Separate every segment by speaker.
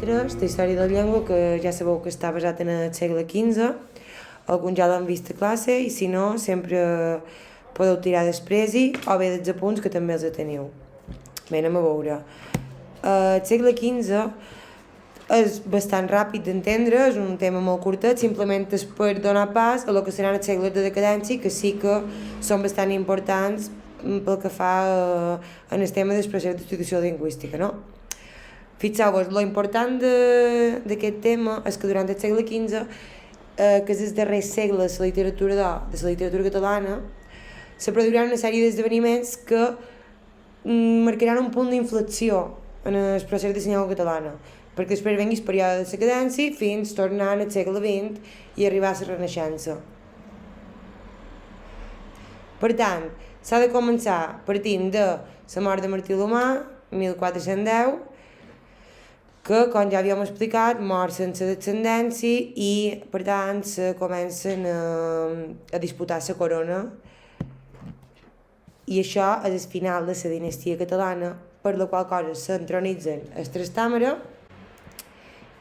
Speaker 1: lletres d'història de la llengua, que ja sabeu que està basat en el segle XV. Alguns ja l'han vist a classe i si no, sempre podeu tirar després o bé dels apunts que també els teniu. Bé, anem a veure. El segle XV és bastant ràpid d'entendre, és un tema molt curtet, simplement és per donar pas a lo que seran els segles de decadència, que sí que són bastant importants pel que fa en el tema del procés d'institució lingüística, no? Fixeu-vos, lo important d'aquest tema és que durant el segle XV, que és el darrer segle de la literatura catalana, se produiran una sèrie d'esdeveniments que marcaran un punt d'inflexió en el procés de la llengua catalana, perquè després vengui el període de decadència fins tornar al segle XX i arribar a la Renaixença. Per tant, s'ha de començar partint de la mort de Martí l'Humà, 1410, que, com ja havíem explicat, mor sense descendència i, per tant, se comencen a disputar la corona. I això és el final de la dinastia catalana, per la qual cosa s'entronitzen els Tres Tàmara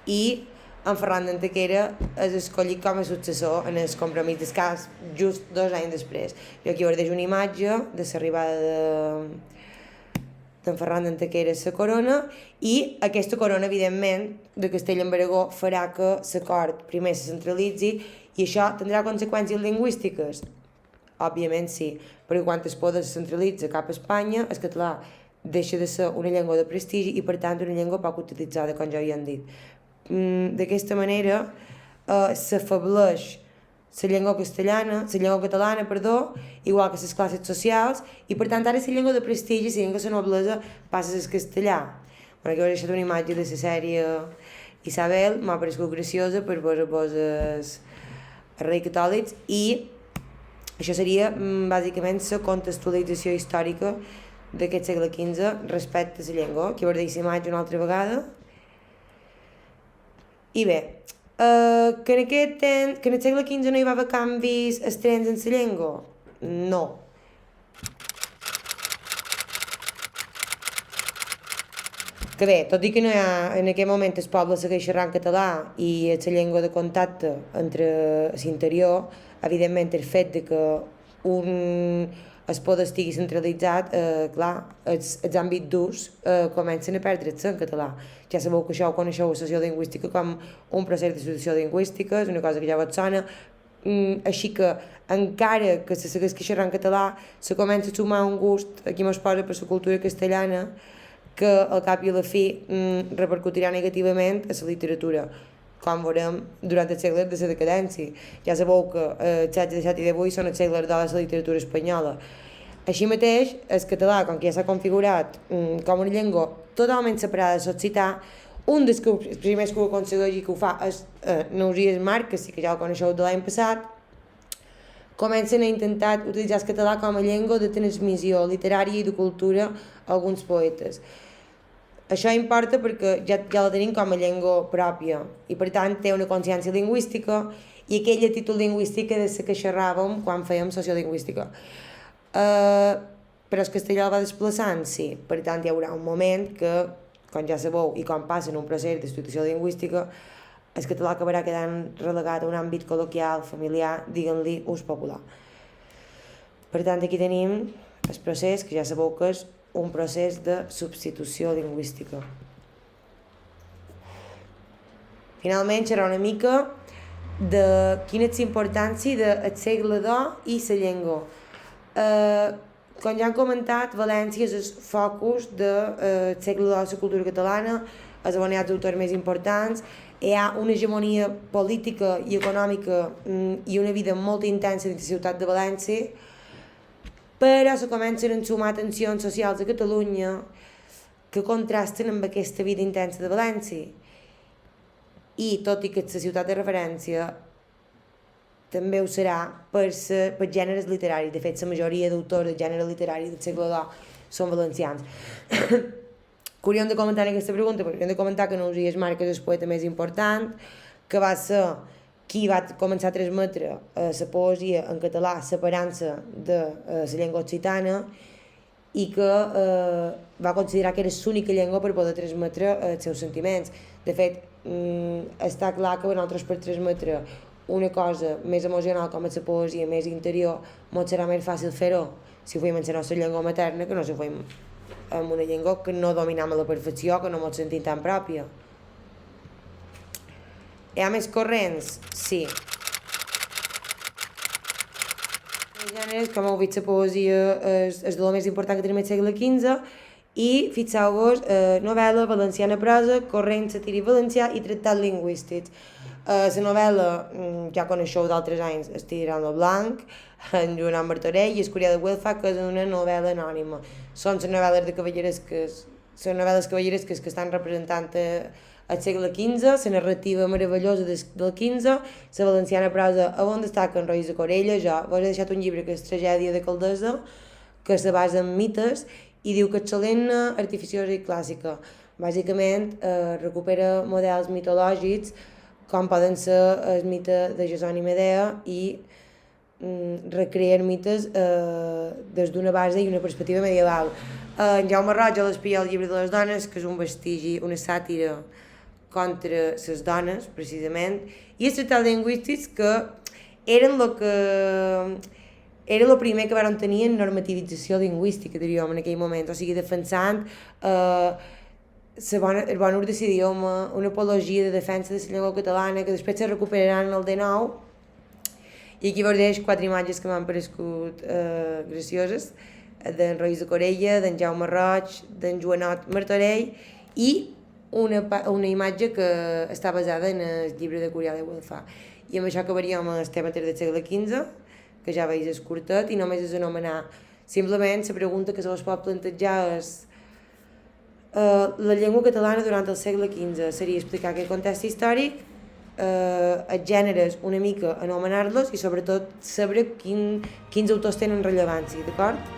Speaker 1: i en Ferran d'Antequera és escollit com a successor en el compromís del cas just 2 anys després. Jo aquí us deixo una imatge de l'arribada d'en Ferran d'Antequera a la corona i aquesta corona, evidentment, de Castella en Aragó farà que la cort primer se centralitzi i això tindrà conseqüències lingüístiques? Òbviament sí, perquè quan el poder se centralitza cap a Espanya, el català deixa de ser una llengua de prestigi i, per tant, una llengua poc utilitzada, com ja havíem dit. D'aquesta manera s'afableix la llengua catalana, igual que les classes socials, i per tant ara la llengua de prestigi, la llengua de la noblesa, passa a ser castellà. Bueno, aquí us he deixat una imatge de la sèrie Isabel, m'ha paregut graciosa per vos els reis catòlics, i això seria bàsicament la contextualització històrica d'aquest segle XV respecte a la llengua. Aquí us deixo la imatge una altra vegada. I bé, que en el segle XV no hi va haver canvis estranys en la llengua? No. Que bé, tot i que no hi ha, en aquest moment el poble segueix xerrant català i és la llengua de contacte entre l'interior, evidentment el fet de que el poder estigui centralitzat, clar, els àmbits durs comencen a perdre's en català. Ja sabeu que això ho coneixeu a sociolingüística com un procés de socioció lingüística, és una cosa que ja vos sona, així que encara que se segueix xerrant català, se comença a sumar un gust, aquí mos posa per la cultura castellana, que al cap i a la fi repercutirà negativament a la literatura, com veurem durant els segles de la decadència. Ja sabeu que els segles XVII i XVIII són els segles de la literatura espanyola. Així mateix, el català, com que ja s'ha configurat com una llengua totalment separada de l'occità, un dels primers que ho aconsegueix i que ho fa és Nausies March, que sí que ja el coneixeu de l'any passat, comencen a intentar utilitzar el català com a llengua de transmissió literària i de cultura a alguns poetes. Això importa perquè ja la tenim com a llengua pròpia i per tant té una consciència lingüística i aquella actitud lingüística de la que xerràvem quan fèiem sociolingüística. Però el castellà el va desplaçant, sí. Per tant hi haurà un moment que, com ja sabeu, i com passa en un procés d'institució lingüística, el català acabarà quedant relegat a un àmbit col·loquial, familiar, diguem-li ús popular. Per tant, aquí tenim el procés, que ja sabeu que és un procés de substitució lingüística. Finalment, xerrar una mica de quina és la importància del segle d'or i la llengua. Com ja hem comentat, València és el focus del segle d'or de la cultura catalana, és on hi ha els autors més importants, hi ha una hegemonia política i econòmica i una vida molt intensa dins la ciutat de València, però se comencen a ensumar tensions socials a Catalunya que contrasten amb aquesta vida intensa de València. I tot i que és la ciutat de referència, també ho serà per gèneres literaris. De fet, la majoria d'autors de gènere literari del segle d'or són valencians. Que hauríem de comentar en aquesta pregunta, perquè hauríem de comentar que Nausies March és el poeta més important, que va ser qui va començar a transmetre la poesia en català separant-se de la llengua occitana i que va considerar que era l'única llengua per poder transmetre els seus sentiments. De fet, està clar que nosaltres per transmetre una cosa més emocional com és la poesia, més interior, ens serà més fàcil fer-ho si ho fem en la nostra llengua materna que no si ho fem en una llengua que no dominam a la perfecció, que no ens sentim tan pròpia. Hi ha més corrents? Sí. Els gèneres, com heu vist, la poesia és de lo més important que tenim al segle XV i, fixeu-vos, novel·la, valenciana prosa, corrent satíric valencià i tractats lingüístics. La novel·la, ja coneixeu d'altres anys, Estirant lo Blanc, en Joan Martorell i El Curià de Güelfa, que és una novel·la anònima. Són les novel·les de cavalleresques, són novel·les cavalleresques que estan representant al segle XV, la narrativa meravellosa del XV, la valenciana prosa on destaquen Roís de Corella. Jo vos he deixat un llibre que és Tragèdia de Caldesa, que se basa en mites i diu que és solemne, artificiosa i clàssica. Bàsicament recupera models mitològics com poden ser el mite de Jason i Medea i recrear mites des d'una base i una perspectiva medieval. En Jaume Roig a l'Espia el llibre de les dones, que és un vestigi, una sàtira contra les dones, precisament, i els tractats lingüístics que eren era el primer que van tenir en normativització lingüística, diríem, en aquell moment, o sigui, defensant el bon ús de l'idioma, una apologia de defensa de la llengua catalana, que després se recuperaran en el XIX, i aquí vos deixo 4 imatges que m'han paregut gracioses, d'en Roís de Corella, d'en Jaume Roig, d'en Joanot Martorell, i una imatge que està basada en el llibre de Curià de Güelfa. I amb això acabaríem el tema del segle XV, que ja veus és curtet, i només és anomenar. Simplement la pregunta que se vos pot plantejar és la llengua catalana durant el segle XV. Seria explicar aquest context històric, els gèneres una mica anomenar-los i sobretot saber quins autors tenen rellevància, d'acord?